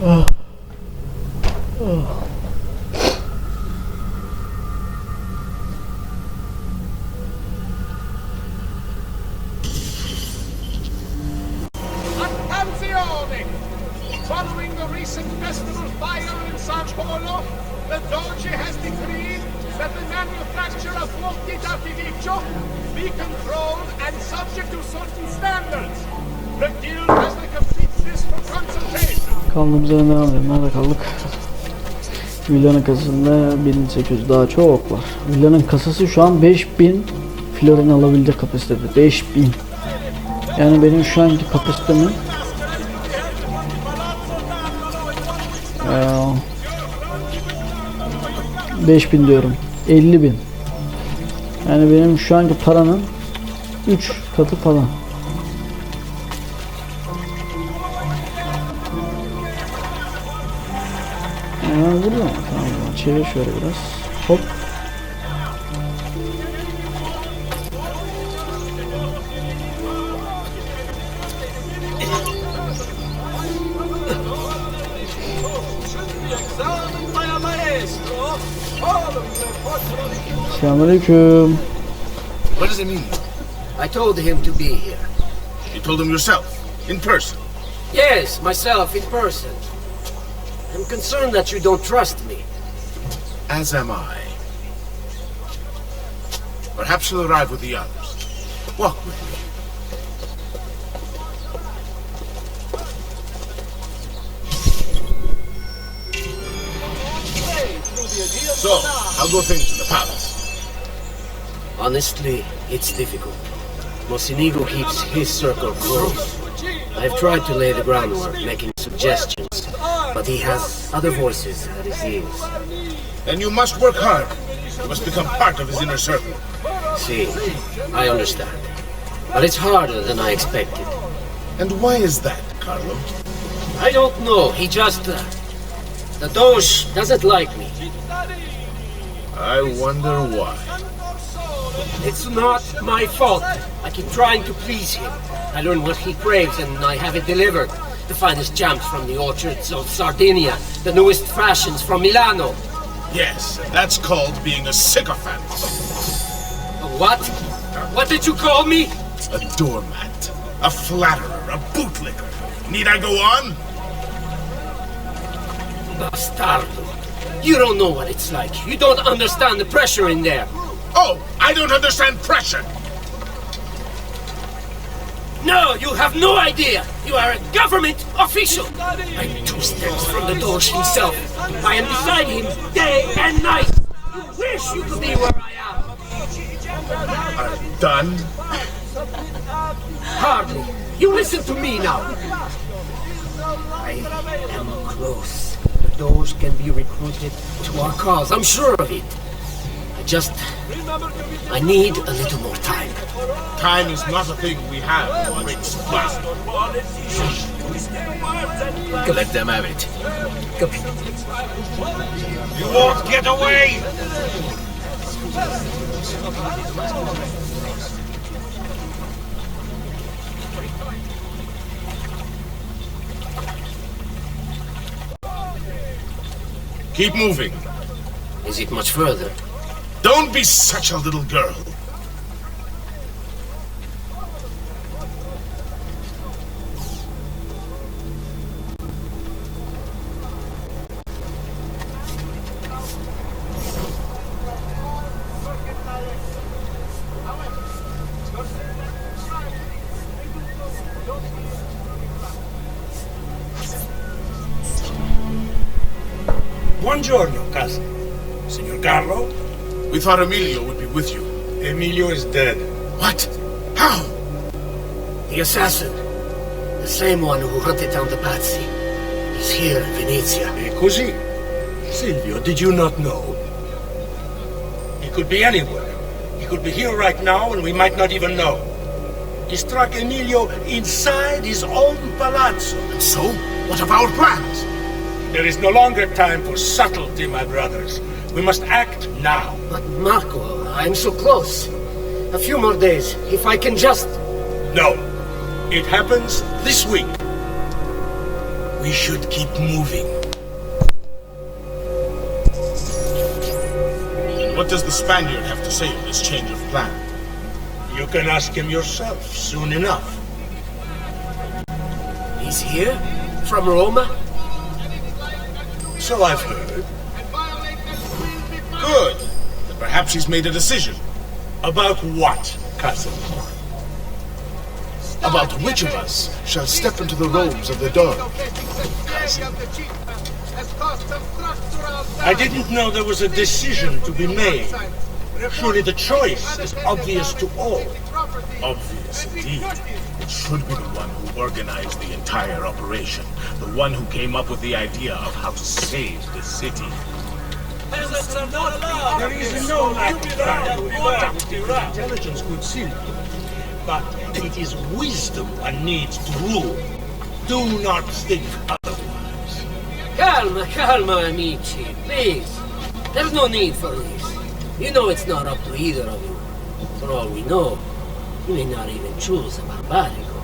Following the recent festival fire in Sao Paulo, the Doge has decreed that the manufacture of Vakit be controlled and subject to certain standards. The guild has the complete list for consultation. Kaldığımız yerden devam edelim. Nerede kaldık? Villanın kasasında 1800 daha çok var. Villanın kasası şu an 5000 florin alabilecek kapasitede. 5000. Yani benim şu anki kapasitemin 5000 diyorum. 50.000. Yani benim şu anki paranın 3 katı falan. Burada mı? Tamam. Çevir şöyle biraz. Hop. Selamünaleyküm. What does it mean? I told him to be here. You told him yourself, in person. Yes, myself in person. I'm concerned that you don't trust me. As am I. Perhaps you'll arrive with the others. Walk with me. So, how go things in the palace? Honestly, it's difficult. Mocenigo keeps his circle close. I've tried to lay the groundwork, making suggestions, but he has other voices at his ears. Then you must work hard. You must become part of his inner circle. See, I understand. But it's harder than I expected. And why is that, Carlo? I don't know, he just... the Doge doesn't like me. I wonder why. It's not my fault. I keep trying to please him. I learn what he craves and I have it delivered. The finest jams from the orchards of Sardinia, the newest fashions from Milano. Yes, that's called being a sycophant. What? What did you call me? A doormat, a flatterer, a bootlicker. Need I go on? Bastardo. You don't know what it's like. You don't understand the pressure in there. Oh, I don't understand pressure. No, you have no idea. You are a government official. I'm 2 steps from the Doge himself. I am beside him day and night. You wish you could be where I am. I'm done. Hardly. You listen to me now. I am close. The Doge can be recruited to our cause. I'm sure of it. I need a little more time. Time is not a thing we have in great supply. Let them have it. You won't get away! Keep moving. Is it much further? Don't be such a little girl. Buongiorno, cousin. Signor Carlo? We thought Emilio would be with you. Emilio is dead. What? How? The assassin. The same one who hunted down the Pazzi. He's here in Venezia. E così? Silvio, did you not know? He could be anywhere. He could be here right now and we might not even know. He struck Emilio inside his own palazzo. And so, what of our plans? There is no longer time for subtlety, my brothers. We must act now. But Marco, I'm so close. A few more days, if I can just... No. It happens this week. We should keep moving. What does the Spaniard have to say of this change of plan? You can ask him yourself soon enough. He's here? From Roma? So I've heard. Good. Then perhaps he's made a decision. About what, cousin? About which of us shall step into the robes of the dog. I didn't know there was a decision to be made. Surely the choice is obvious to all. Obvious indeed. It should be the one who organized the entire operation. The one who came up with the idea of how to save the city. There is no lack of value in intelligence, good Silvio. But it is wisdom one needs to rule. Do not think otherwise. Calma, amici, please. There's no need for this. You know it's not up to either of you. For all we know, you may not even choose a barbarigo.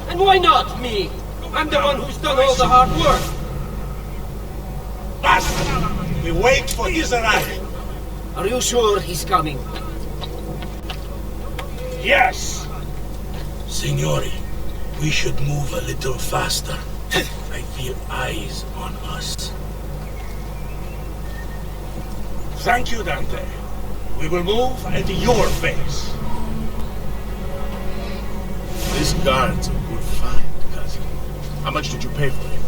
And why not me? I'm the one who's done all the hard work. Basta! We wait for his arrival. Are you sure he's coming? Yes! Signori, we should move a little faster. I feel eyes on us. Thank you, Dante. We will move at your pace. This guard's a good find, cousin. How much did you pay for him?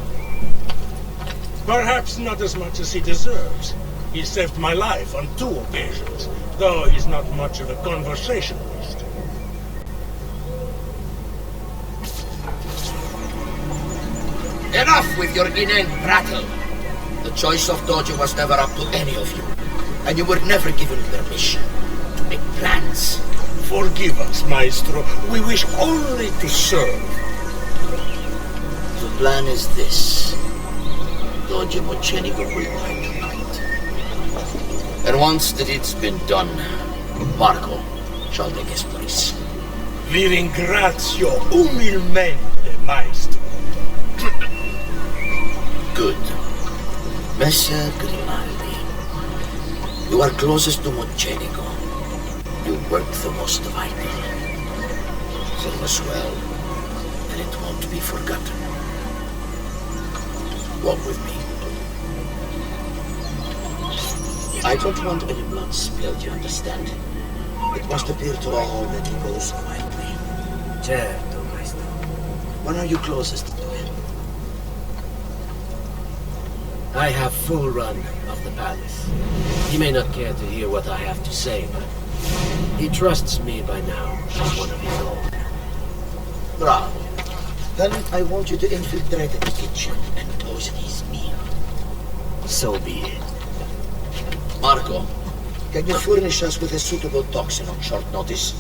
Perhaps not as much as he deserves. He saved my life on 2 occasions, though he's not much of a conversationalist. Enough with your inane prattle. The choice of Dojo was never up to any of you, and you were never given permission to make plans. Forgive us, Maestro. We wish only to serve. The plan is this. Dojo Mocenigo will die tonight. And once that it's been done, Marco shall take his place. Vi ringrazio umilmente, Maestro. Good. Messer Grimaldi, you are closest to Mocenigo. You work the most vital. Serve us well, and it won't be forgotten. Walk with me. I don't want any blood spilled, you understand? It must appear to all that he goes quietly. Certo, maestro. When are you closest to him? I have full run of the palace. He may not care to hear what I have to say, but he trusts me by now as one of his own. Bravo. Then I want you to infiltrate the kitchen and poison his meal. So be it. Marco, can you furnish us with a suitable toxin on short notice?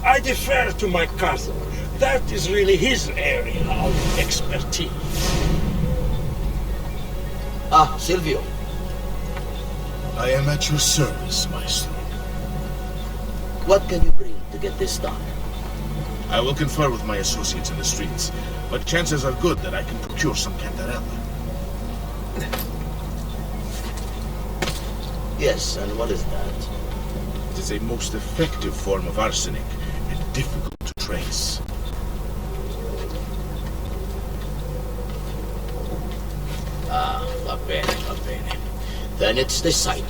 I defer to my cousin. That is really his area of expertise. Ah, Silvio. I am at your service, Maestro. What can you bring to get this done? I will confer with my associates in the streets, but chances are good that I can procure some cantarella. Yes, and what is that? It is a most effective form of arsenic and difficult to trace. Ah, va bene, va bene. Then it's decided.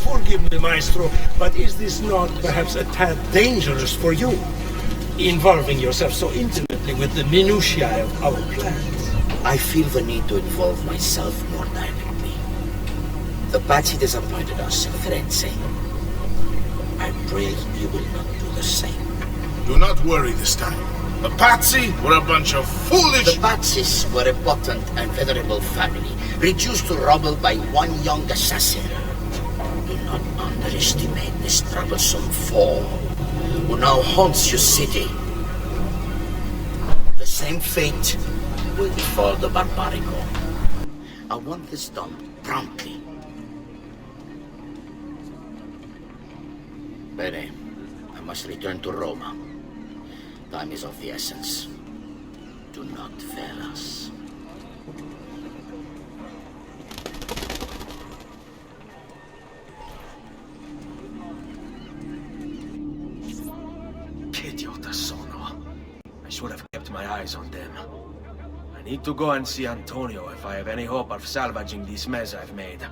Forgive me, Maestro, but is this not perhaps a tad dangerous for you? involving yourself so intimately with the minutiae of our plans? I feel the need to involve myself more directly. The Patsy disappointed us in Firenze. I pray you will not do the same. Do not worry this time. The Patsy were a bunch of foolish... The Patsis were a potent and venerable family, reduced to rubble by one young assassin. Do not underestimate this troublesome foe who now haunts your city. The same fate will befall the BORBORÍGO. I want this done promptly. Bene, I must return to Roma. Time is of the essence. Do not fail us. Idiota sono. I should have kept my eyes on them. I need to go and see Antonio if I have any hope of salvaging this mess I've made.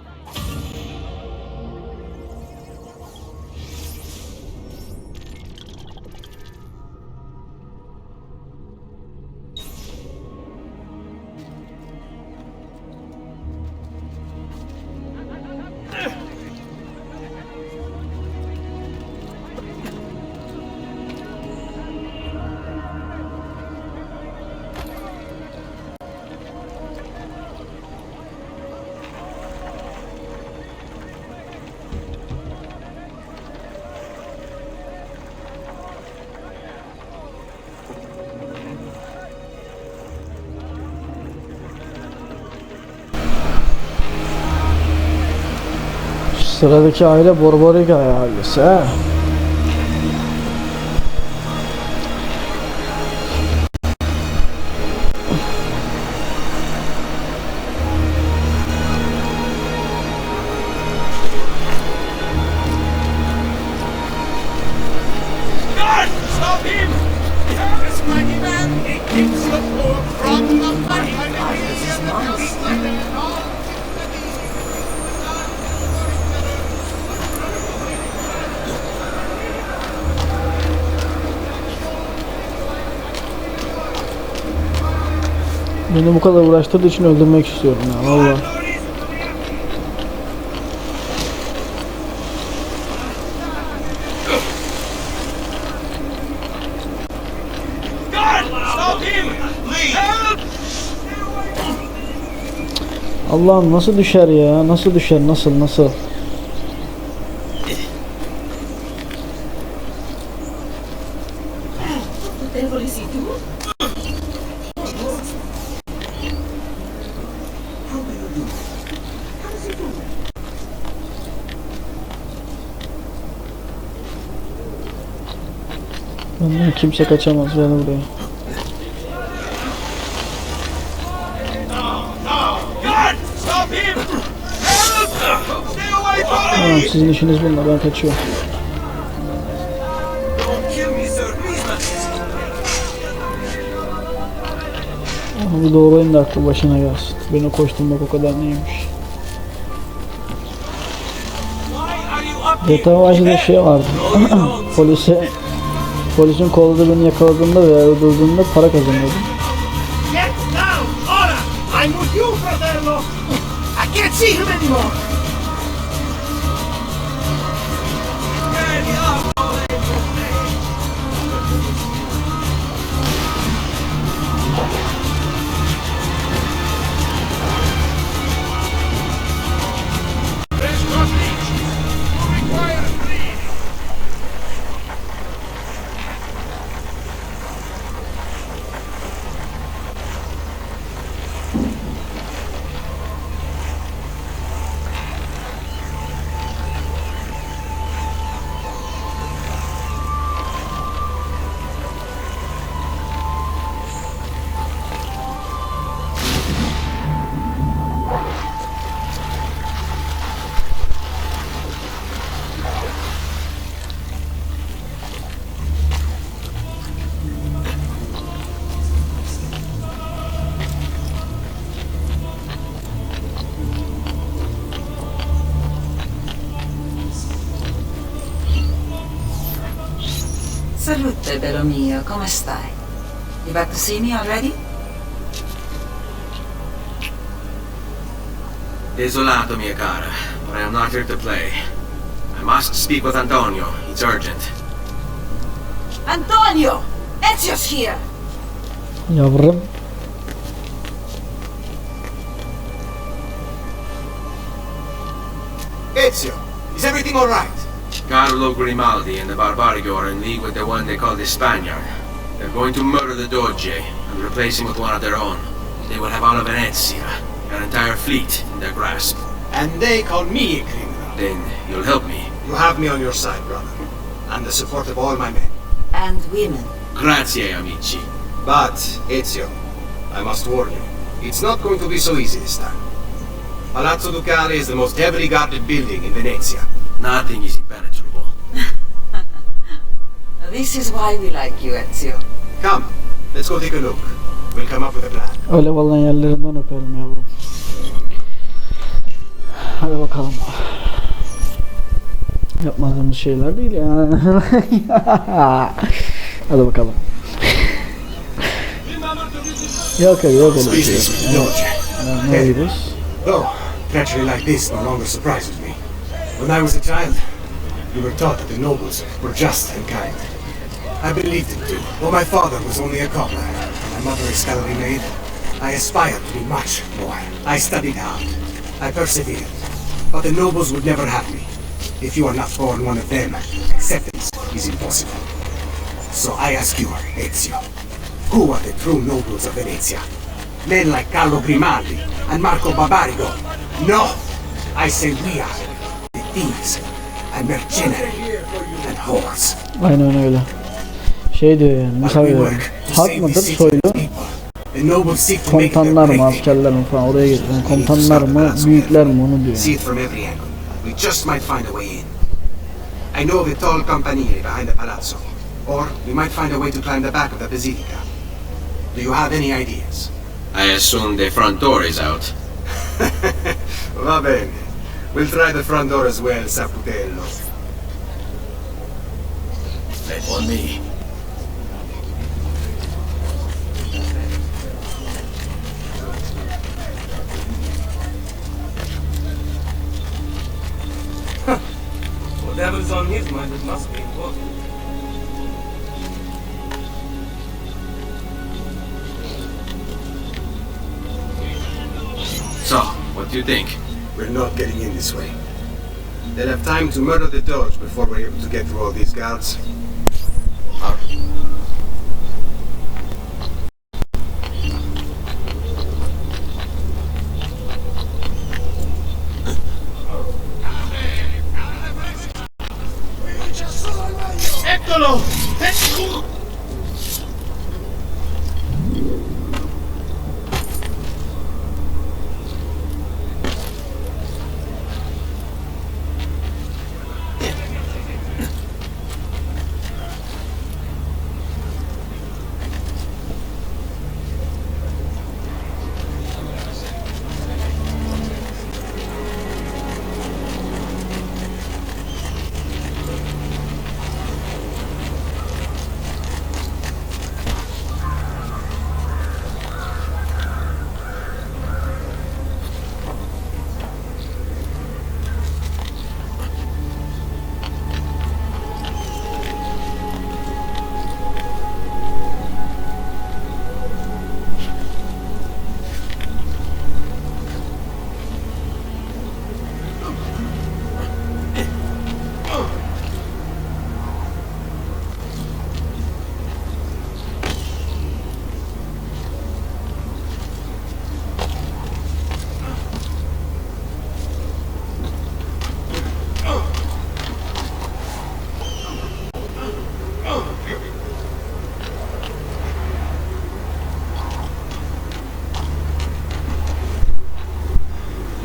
Sıradaki aile Borborigo ailesi ha. God, stop him! This mighty man, he keeps the poor from the money. Beni bu kadar uğraştırdığı için öldürmek istiyorum ya vallahi. Allah'ım nasıl düşer ya? Nasıl düşer? Nasıl? Benden kimse kaçamaz beni buraya. Tamam, sizin işiniz bununla, ben kaçıyorum. Ama bir doğrayın da aklı başına gelsin. Beni koşturmak o kadar neymiş. GTA başında şey vardı. Polisin kolladığı beni yakaladığında veya öldürdüğünde para kazanıyordum. Get down! Ora! I'm with you, fratello! I can't see him anymore! Salute, bello mio, come stai? You back to see me already? Desolato, mia cara, but I am not here to play. I must speak with Antonio. It's urgent. Antonio! Ezio's here! Yavrum. Ezio, is everything all right? Carlo Grimaldi and the Barbarigo are in league with the one they call the Spaniard. They're going to murder the Doge and replace him with one of their own. They will have all of Venezia, an entire fleet, in their grasp. And they call me a criminal. Then you'll help me. You have me on your side, brother. And the support of all my men. And women. Grazie, amici. But, Ezio, I must warn you, it's not going to be so easy this time. Palazzo Ducale is the most heavily guarded building in Venezia. Nothing is impenetrable. This is why we like you, Ezio. Come, let's go take a look. We'll come up with a plan. Öyle vallahi yerlerinden öperim yavrum. Hadi bakalım. Yapmadığımız şeyler değil yani. Hadi bakalım. Yok öyle yok öyle. Ne oluyoruz? Though, treachery like this no longer surprises me. When I was a child, we were taught that the nobles were just and kind. I believed it too. Though my father was only a cobbler, and my mother a scullery maid, I aspired to be much more. I studied hard. I persevered. But the nobles would never have me. If you are not born one of them, acceptance is impossible. So I ask you, Ezio, who are the true nobles of Venezia? Men like Carlo Grimaldi and Marco Barbarigo? No! I say we are the thieves and mercenary and whores. Aynen öyle. Şey diyor yani, mesela halk mıdır soylu? Komutanlar mı, askerler mi falan oraya gidiyor. Yani komutanlar mı, büyükler mi onu diyor. See it from every angle. We just might find a way in. I know of a tall campanile behind the palazzo. Or we might find a way to climb the back of the basilica. Do you have any ideas? I assume the front door is out. Va bene. We'll try the front door as well, Saputello. Bet on me. Whatever's on his mind, it must be important. So, what do you think? We're not getting in this way. They'll have time to murder the Doge before we're able to get through all these guards. Eccolo!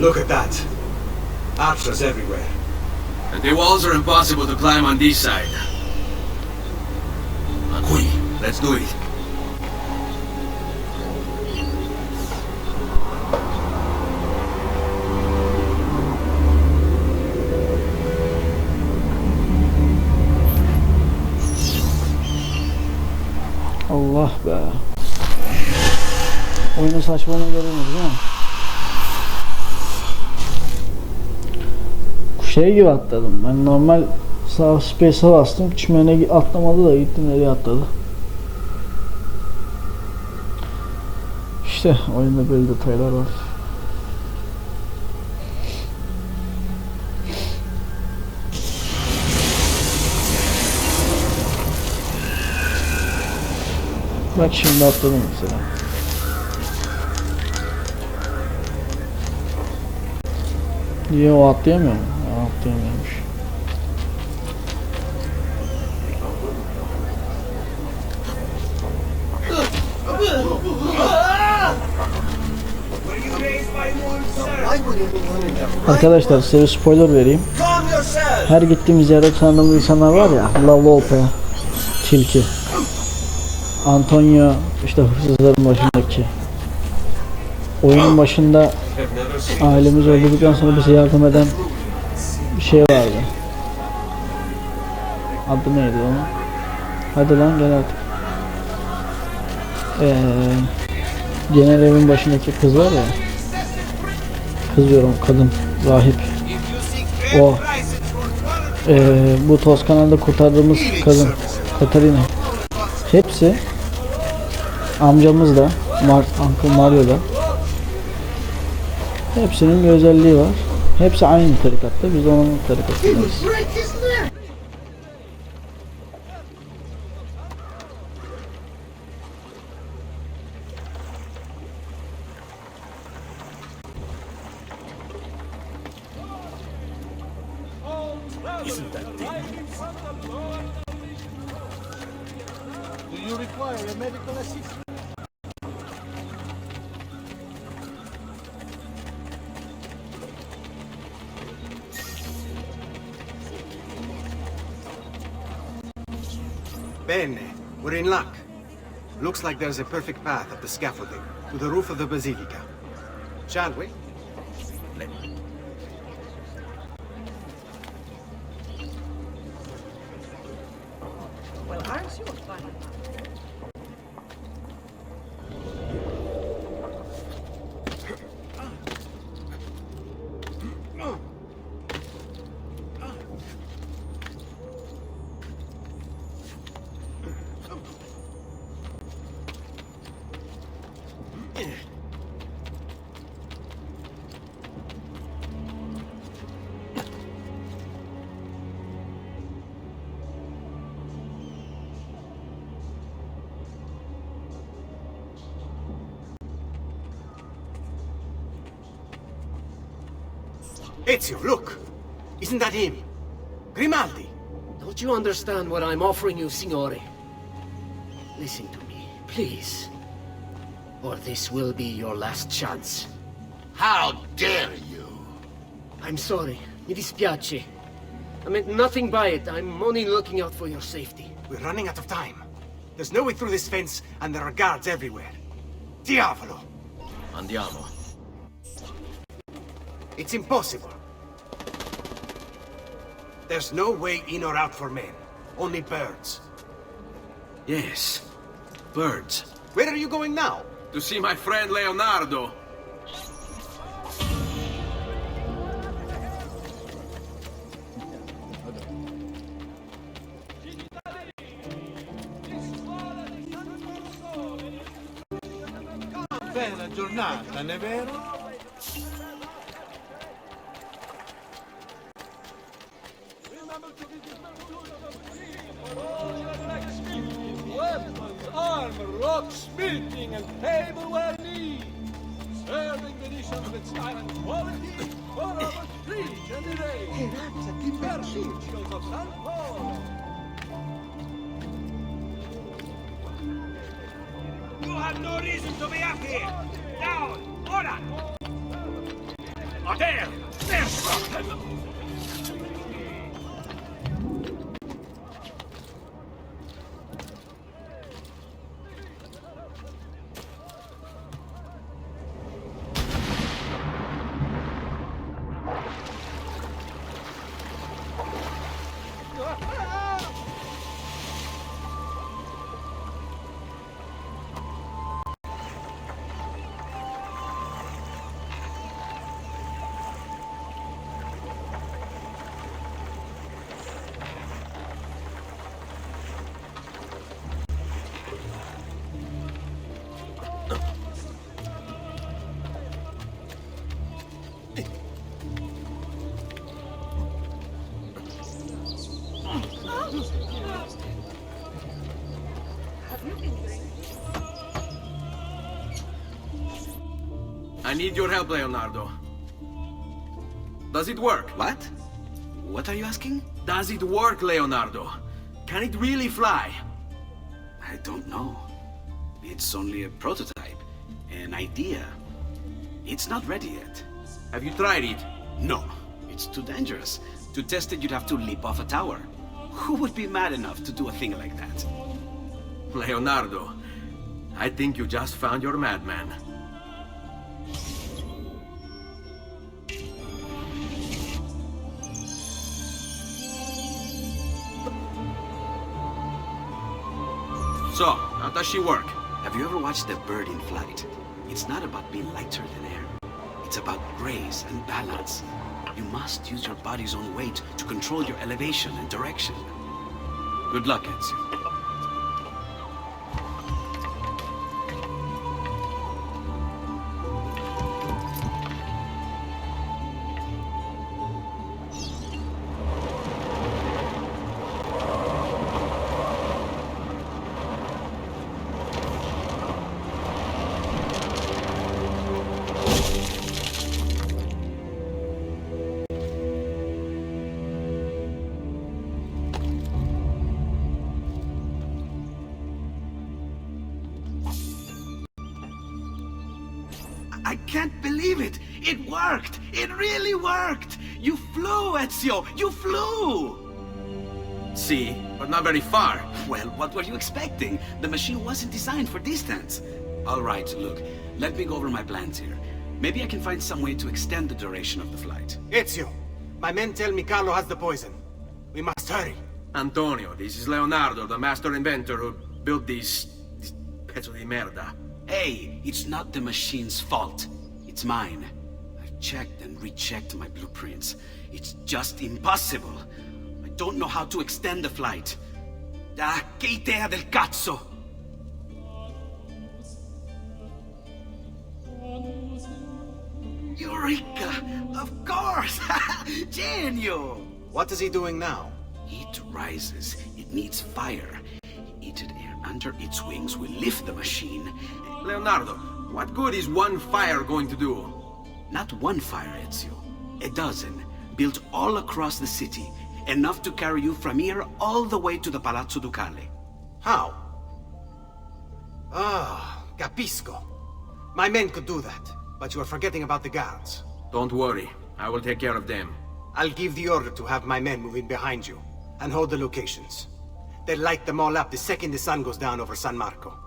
Look at that. Archers everywhere. And the walls are impossible to climb on this side. Qui, let's do it. Allah be. Oyunun saçmalığını görüyorsunuz değil mi? Şey gibi atladım. Ben normal sağ space'e bastım. Çimene atlamadı da gitti nereye atladı. İşte oyunda böyle detaylar var. Bak şimdi atladım mesela. Niye o atlayamıyor mu? Atlayamıyormuş. Arkadaşlar size bir spoiler vereyim. Her gittiğimiz yerde tanıdığımız insanlar var ya, Lavlope, Tilki, Antonio, işte hırsızların başındaki. Oyunun başında ailemiz öldürdükten sonra bize yardım eden bir şey vardı. Adı neydi onun? Hadi lan gel artık. Genel evin başındaki kız var ya. Kız diyorum, kadın, rahip. O. Bu Toskana'da kurtardığımız kadın, Katarina. Hepsi amcamız da, Uncle Mario da. Hepsinin bir özelliği var. Hepsi aynı tarikatta. Biz onun tarikatındayız. Isn't that thing? Do you require a medical assistant? Bene, we're in luck. Looks like there's a perfect path up the scaffolding to the roof of the basilica. Shall we? Well, aren't you a funny? Ezio, look! Isn't that him? Grimaldi! Don't you understand what I'm offering you, Signore? Listen to me, please. Or this will be your last chance. How dare you? I'm sorry. Mi dispiace. I meant nothing by it. I'm only looking out for your safety. We're running out of time. There's no way through this fence, and there are guards everywhere. Diavolo! Andiamo. It's impossible. There's no way in or out for men. Only birds. Yes. Birds. Where are you going now? To see my friend Leonardo. Bella giornata, ne è vero? Weapons, armor, rock, smelting, and tableware needs. Serving Venetians with style and quality for our Twich and ederim. Persuccios of San Paolo. You have no reason to be up here. Down, ora! There! There! I need your help, Leonardo. Does it work? What? What are you asking? Does it work, Leonardo? Can it really fly? I don't know. It's only a prototype, an idea. It's not ready yet. Have you tried it? No, it's too dangerous. To test it, you'd have to leap off a tower. Who would be mad enough to do a thing like that? Leonardo, I think you just found your madman. So, how does she work? Have you ever watched a bird in flight? It's not about being lighter than air. It's about grace and balance. You must use your body's own weight to control your elevation and direction. Good luck, Ezio. I can't believe it! It worked! It really worked! You flew, Ezio! You flew! See, but not very far. Well, what were you expecting? The machine wasn't designed for distance. All right, look, let me go over my plans here. Maybe I can find some way to extend the duration of the flight. Ezio, my men tell me Carlo has the poison. We must hurry. Antonio, this is Leonardo, the master inventor who built this pezzo di merda. Hey, it's not the machine's fault. It's mine. I've checked and rechecked my blueprints. It's just impossible. I don't know how to extend the flight. Ah, che idea del cazzo! Eureka! Of course! Genio! What is he doing now? Heat rises. It needs fire. Heated air under its wings will lift the machine. Leonardo, what good is one fire going to do? Not one fire, Ezio. A dozen, built all across the city. Enough to carry you from here all the way to the Palazzo Ducale. How? Ah, capisco. My men could do that, but you are forgetting about the guards. Don't worry, I will take care of them. I'll give the order to have my men move in behind you and hold the locations. They'll light them all up the second the sun goes down over San Marco.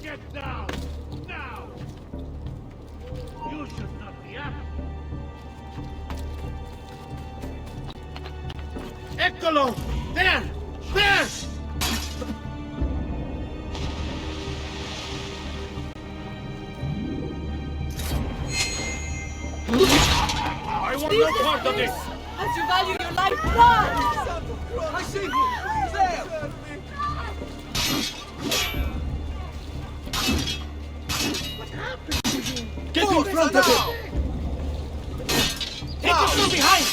Get down! Now! You should not be up! Eccolo! There! There! I want no part of this! As you value your life, run! I see you! There! Get in front of him! Take it from behind!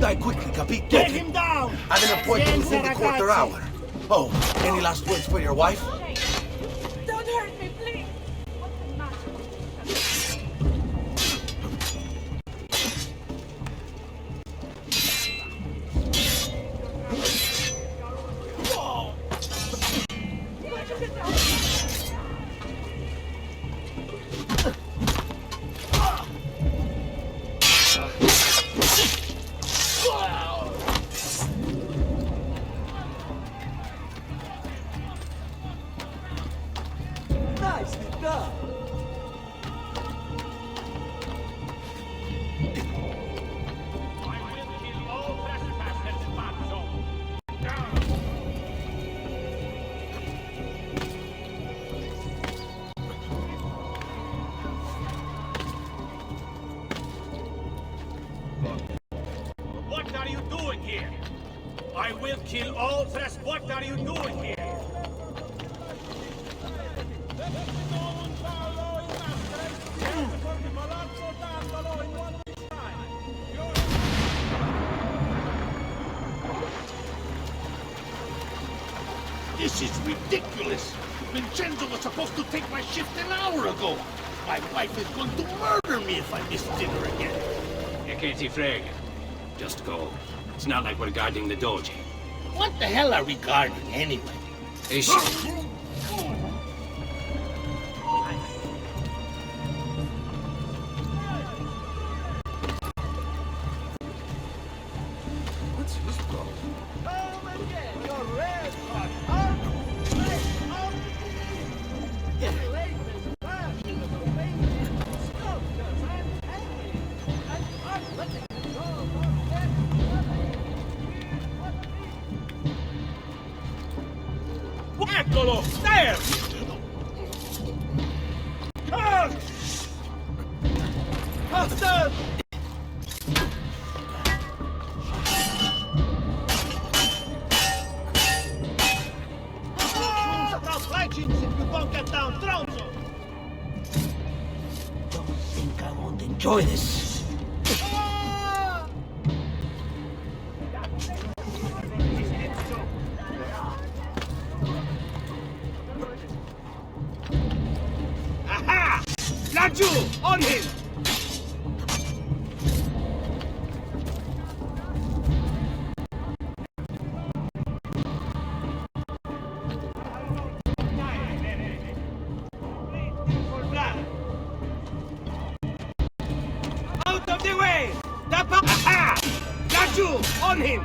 Die quickly, capito? Get him down! I have an appointment within the quarter hour. Oh, any last words for your wife? Don't hurt me, please! I will kill all threats. What are you doing here? This is ridiculous. Vincenzo was supposed to take my shift an hour ago. My wife is going to murder me if I miss dinner again. Jag kan inte frega. Just go. It's not like we're guarding the doji. What the hell are we guarding anyway? Ish. Eccolo! There! Faster! Stop legends if you don't get down, Tronzo! Don't think I won't enjoy this. Aha! Laggiù! On him! Out of the way! Aha! Laggiù! On him!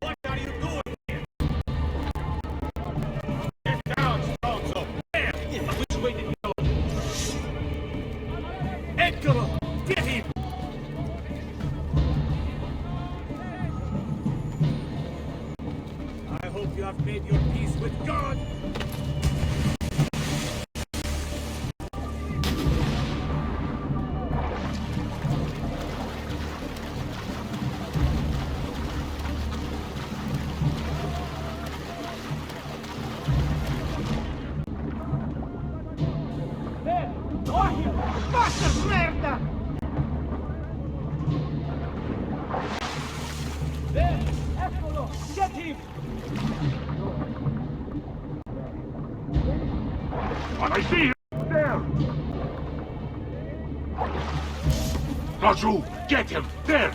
What are you doing here? Get down, Stronzo! There! Which way did you go? Eccolo! Get him! I hope you have made your peace with God! Basta merda! Eccolo! Get him! I see you! There! Raju, get him! There!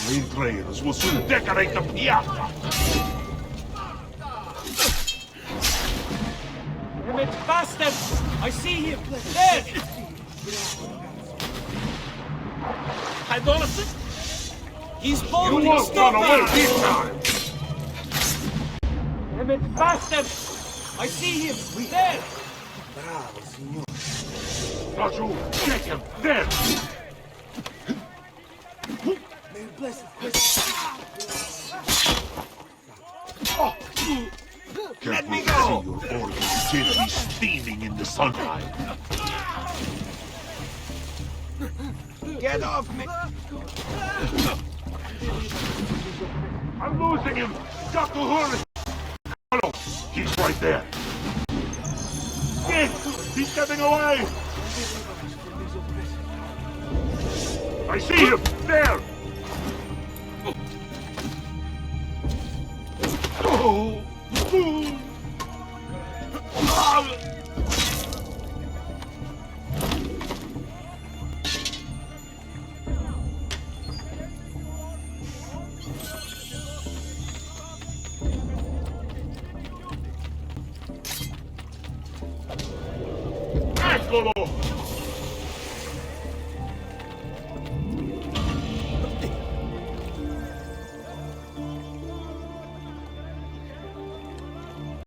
Rain trails will soon decorate the piazza! Damn it, bastard! I see him! There! Adolescent? He's You boldly won't run away stupid! this time! Damn it, bastard! I see him! There! Raju, get him! There! Let me go! See your organs gently steaming in the sunlight. Get off me! I'm losing him! Got to hurry! Hello, he's right there. Yes, he's getting away! I see him! There! Oh! Eccolo!